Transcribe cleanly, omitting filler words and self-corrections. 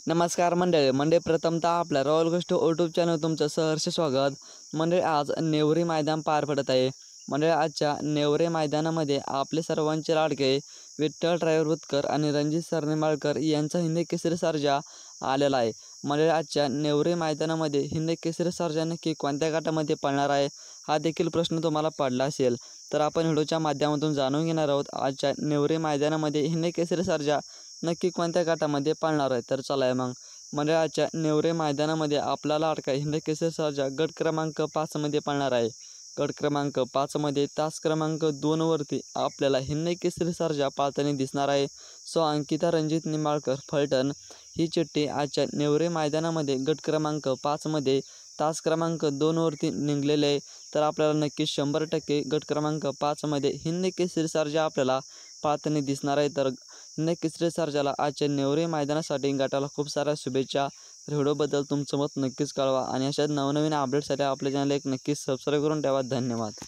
नमस्कार मंडळी प्रथमतः आपल्या रॉयल गोष्ट यूट्यूब चॅनल तुमचं सहर्ष स्वागत। मंडळी आज नेवरी मैदान पार पडत आहे। मंडळी आजच्या नेवरी मैदानामध्ये आपले सर्वांचे लाडके विठ्ठल ड्रायव्हर बुतकर आणि रणजित सर निंबाळकर यांचा हिंद केसरी सर्जा आलेला आहे। मंडळी आजच्या नेवरी मैदानामध्ये हिंद केसरी सर्जा नक्की कोणत्या गटामध्ये पळणार आहे हा देखील प्रश्न तुम्हाला पडला असेल, तर आपण व्हिडिओच्या माध्यमातून जाणून घेणार आहोत आजच्या नेवरी मैदानामध्ये हिंद केसरी सर्जा नक्की कोणत्या गटामध्ये पळणार आहे। तर चला मग मंडळाच्या नेवरे मैदानामध्ये आपला लाडका हिंद केसरी सर्जा गट क्रमांक 5 मध्ये पळणार आहे। गट क्रमांक 5 मध्ये तास क्रमांक 2 वरती आपल्याला हिंद केसरी सर्जा पाळताना दिसणार आहे। सो अंकिता रणजित निंबाळकर फलटण ही चिठ्ठी आजच्या नेवरे मैदानामध्ये गट क्रमांक 5 मध्ये तास क्रमांक 2 वरती निघलेले आहे। तर आपल्याला नक्की 100% गट क्रमांक 5 मध्ये हिंद केसरी सर्जा आपल्याला पाळताना दिसणार आहे। तर हिंद केसरी सर्जाला आजच्या नेवरी मैदानासाठी गटाला खूप साऱ्या शुभेच्छा। तर व्हिडिओबद्दल तुमचं मत नक्कीच कळवा आणि अशाच नवनवीन अपडेट्ससाठी आपल्या चॅनल एक नक्कीच सबस्क्राईब करून ठेवा। धन्यवाद।